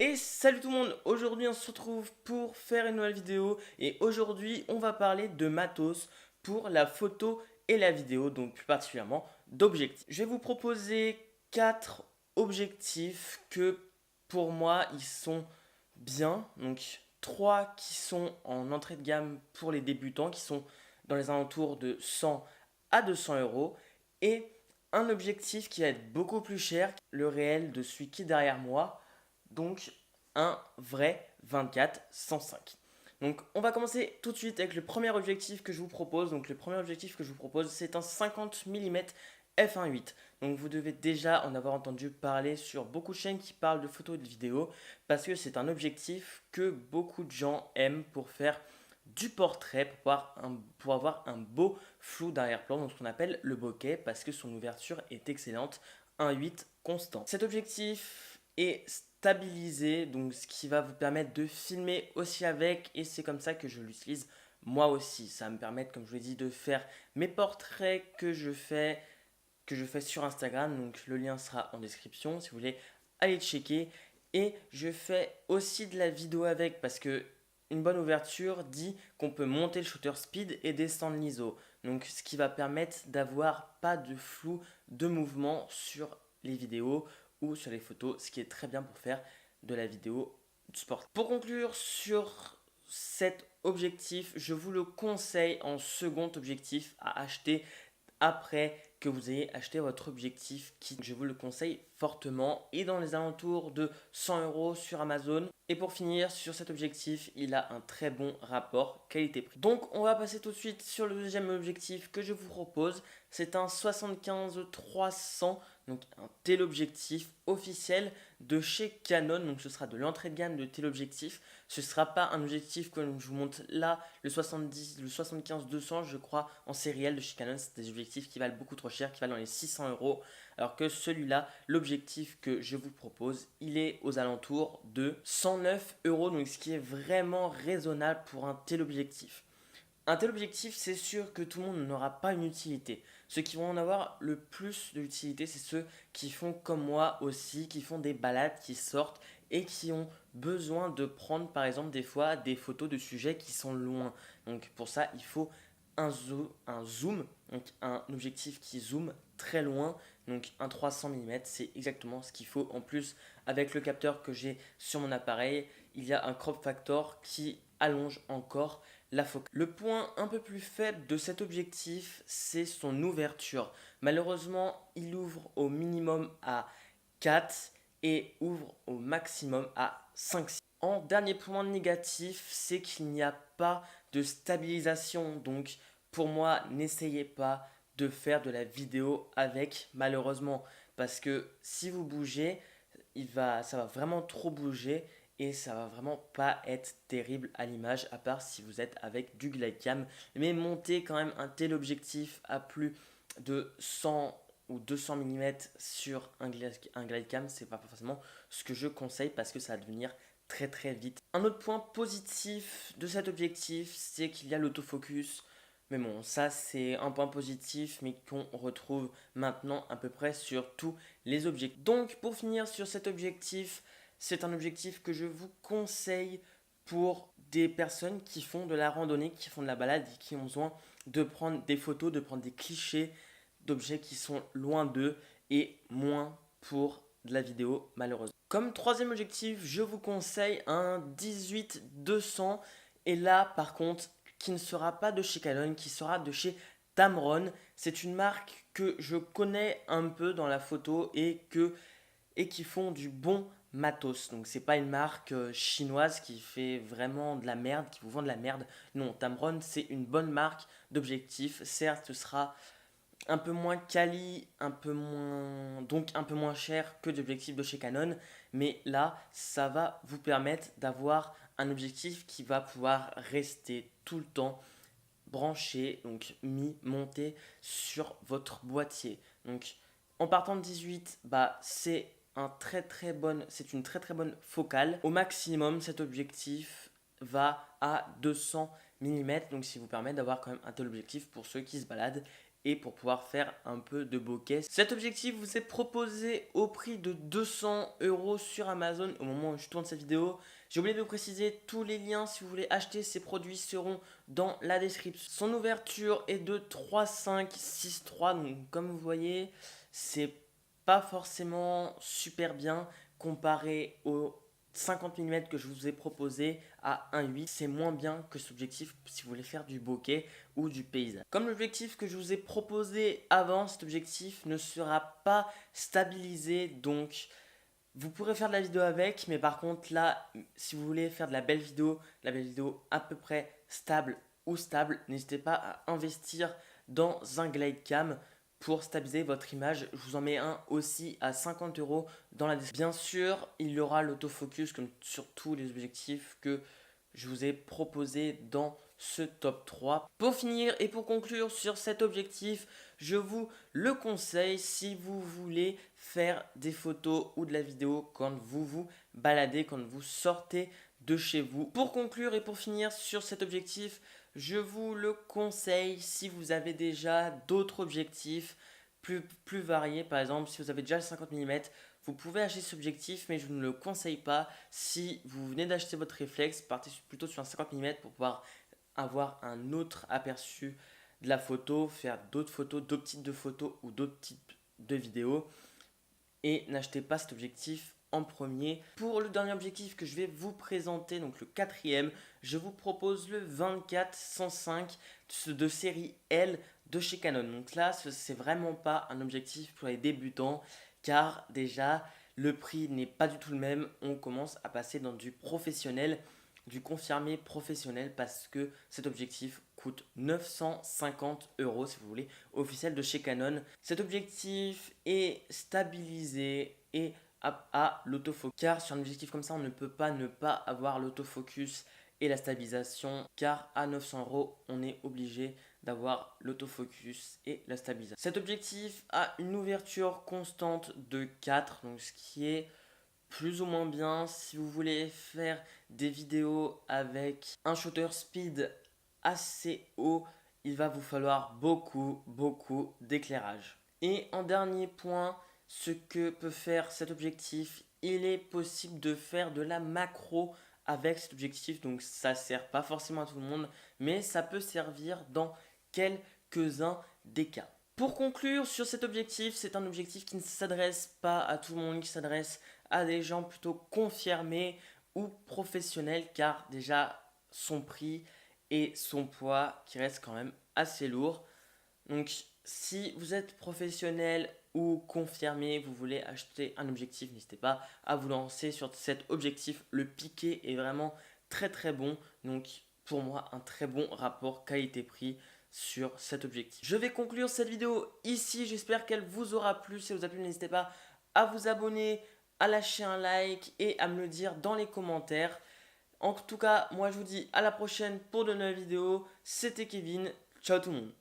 Et salut tout le monde, aujourd'hui on se retrouve pour faire une nouvelle vidéo et aujourd'hui on va parler de matos pour la photo et la vidéo, donc plus particulièrement d'objectifs. Je vais vous proposer 4 objectifs que pour moi ils sont bien, donc 3 qui sont en entrée de gamme pour les débutants qui sont dans les alentours de 100 à 200 euros et un objectif qui va être beaucoup plus cher, le réel de celui qui est derrière moi, donc un vrai 24-105. Donc on va commencer tout de suite avec le premier objectif que je vous propose. Donc le premier objectif que je vous propose, c'est un 50 mm f1.8. Donc vous devez déjà en avoir entendu parler sur beaucoup de chaînes qui parlent de photos et de vidéos parce que c'est un objectif que beaucoup de gens aiment pour faire du portrait, pour avoir un beau flou d'arrière-plan, donc ce qu'on appelle le bokeh, parce que son ouverture est excellente, 1.8 constant. Cet objectif est stabilisé, donc ce qui va vous permettre de filmer aussi avec, et c'est comme ça que je l'utilise moi aussi. Ça va me permettre, comme je vous l'ai dit, de faire mes portraits que je fais sur Instagram, donc le lien sera en description si vous voulez aller checker. Et je fais aussi de la vidéo avec parce que une bonne ouverture dit qu'on peut monter le shutter speed et descendre l'ISO. Donc ce qui va permettre d'avoir pas de flou de mouvement sur les vidéos ou sur les photos, ce qui est très bien pour faire de la vidéo sport. Pour conclure sur cet objectif, je vous le conseille en second objectif à acheter après que vous ayez acheté votre objectif kit. Je vous le conseille fortement et dans les alentours de 100 euros sur Amazon. Et pour finir sur cet objectif, il a un très bon rapport qualité-prix. Donc on va passer tout de suite sur le deuxième objectif que je vous propose. C'est un 75-300, donc un téléobjectif officiel de chez Canon. Donc ce sera de l'entrée de gamme de téléobjectif. Ce ne sera pas un objectif comme je vous montre là, le 70, le 75-200 je crois en sériel de chez Canon. C'est des objectifs qui valent beaucoup trop cher, qui valent dans les 600 euros. Alors que celui-là, l'objectif que je vous propose, il est aux alentours de 109 euros. Donc ce qui est vraiment raisonnable pour un tel objectif. Un tel objectif, c'est sûr que tout le monde n'aura pas une utilité. Ceux qui vont en avoir le plus de l'utilité, c'est ceux qui font comme moi aussi, qui font des balades, qui sortent et qui ont besoin de prendre par exemple des fois des photos de sujets qui sont loin. Donc pour ça, il faut un zoom, donc un objectif qui zoome très loin, donc un 300 mm, c'est exactement ce qu'il faut. En plus, avec le capteur que j'ai sur mon appareil, il y a un crop factor qui allonge encore la focale. Le point un peu plus faible de cet objectif, c'est son ouverture. Malheureusement, il ouvre au minimum à 4 et ouvre au maximum à 5. En dernier point négatif, c'est qu'il n'y a pas de stabilisation. Donc pour moi, n'essayez pas de faire de la vidéo avec, malheureusement. Parce que si vous bougez, ça va vraiment trop bouger et ça va vraiment pas être terrible à l'image, à part si vous êtes avec du glidecam. Mais monter quand même un tel objectif à plus de 100 ou 200 mm sur un glidecam, c'est pas forcément ce que je conseille parce que ça va devenir très très vite. Un autre point positif de cet objectif, c'est qu'il y a l'autofocus. Mais bon, ça c'est un point positif, mais qu'on retrouve maintenant à peu près sur tous les objectifs. Donc pour finir sur cet objectif, c'est un objectif que je vous conseille pour des personnes qui font de la randonnée, qui font de la balade et qui ont besoin de prendre des photos, de prendre des clichés d'objets qui sont loin d'eux et moins pour de la vidéo malheureusement. Comme troisième objectif, je vous conseille un 18-200 et là par contre qui ne sera pas de chez Canon, qui sera de chez Tamron. C'est une marque que je connais un peu dans la photo et qui font du bon matos. Donc c'est pas une marque chinoise qui fait vraiment de la merde, qui vous vend de la merde. Non, Tamron c'est une bonne marque d'objectifs. Certes, ce sera un peu moins quali, donc un peu moins cher que d'objectifs de chez Canon, mais là, ça va vous permettre d'avoir un objectif qui va pouvoir rester tout le temps branché, donc monté sur votre boîtier. Donc en partant de 18, c'est c'est une très très bonne focale. Au maximum, cet objectif va à 200 mm, donc ce qui vous permet d'avoir quand même un tel objectif pour ceux qui se baladent et pour pouvoir faire un peu de bokeh. Cet objectif vous est proposé au prix de 200 € sur Amazon au moment où je tourne cette vidéo. J'ai oublié de vous préciser, tous les liens si vous voulez acheter ces produits seront dans la description. Son ouverture est de 3,5, 6,3, donc comme vous voyez, c'est pas forcément super bien comparé au 50 mm que je vous ai proposé à 1,8. C'est moins bien que cet objectif si vous voulez faire du bokeh ou du paysage. Comme l'objectif que je vous ai proposé avant, cet objectif ne sera pas stabilisé, donc vous pourrez faire de la vidéo avec, mais par contre là, si vous voulez faire de la belle vidéo à peu près stable ou stable, n'hésitez pas à investir dans un glide cam pour stabiliser votre image. Je vous en mets un aussi à 50 € dans la description. Bien sûr, il y aura l'autofocus comme sur tous les objectifs que je vous ai proposé dans ce top 3. Pour finir et pour conclure sur cet objectif, je vous le conseille si vous voulez faire des photos ou de la vidéo quand vous vous baladez, quand vous sortez de chez vous. Pour conclure et pour finir sur cet objectif, je vous le conseille si vous avez déjà d'autres objectifs plus variés. Par exemple, si vous avez déjà le 50 mm, vous pouvez acheter cet objectif, mais je ne le conseille pas. Si vous venez d'acheter votre réflexe, partez plutôt sur un 50 mm pour pouvoir avoir un autre aperçu de la photo, faire d'autres photos, d'autres types de photos ou d'autres types de vidéos. Et n'achetez pas cet objectif en premier. Pour le dernier objectif que je vais vous présenter, donc le quatrième, je vous propose le 24-105 de série L de chez Canon. Donc là, c'est vraiment pas un objectif pour les débutants, car déjà, le prix n'est pas du tout le même. On commence à passer dans du professionnel, du confirmé professionnel, parce que cet objectif coûte 950 € si vous voulez, officiel de chez Canon. Cet objectif est stabilisé et à l'autofocus, car sur un objectif comme ça, on ne peut pas ne pas avoir l'autofocus et la stabilisation, car à 900 €, on est obligé d'avoir l'autofocus et la stabilisation. Cet objectif a une ouverture constante de 4, donc ce qui est plus ou moins bien si vous voulez faire des vidéos avec un shutter speed assez haut. Il va vous falloir beaucoup d'éclairage. Et en dernier point, ce que peut faire cet objectif, il est possible de faire de la macro avec cet objectif, donc ça sert pas forcément à tout le monde, mais ça peut servir dans quelques-uns des cas. Pour conclure sur cet objectif, c'est un objectif qui ne s'adresse pas à tout le monde, qui s'adresse à des gens plutôt confirmés ou professionnels, car déjà son prix et son poids qui reste quand même assez lourd. Donc si vous êtes professionnel ou confirmé, vous voulez acheter un objectif, n'hésitez pas à vous lancer sur cet objectif. Le piqué est vraiment très bon, donc pour moi un très bon rapport qualité-prix sur cet objectif. Je vais conclure cette vidéo ici, j'espère qu'elle vous aura plu. Si elle vous a plu, n'hésitez pas à vous abonner, à lâcher un like et à me le dire dans les commentaires. En tout cas, moi je vous dis à la prochaine pour de nouvelles vidéos. C'était Kevin, ciao tout le monde.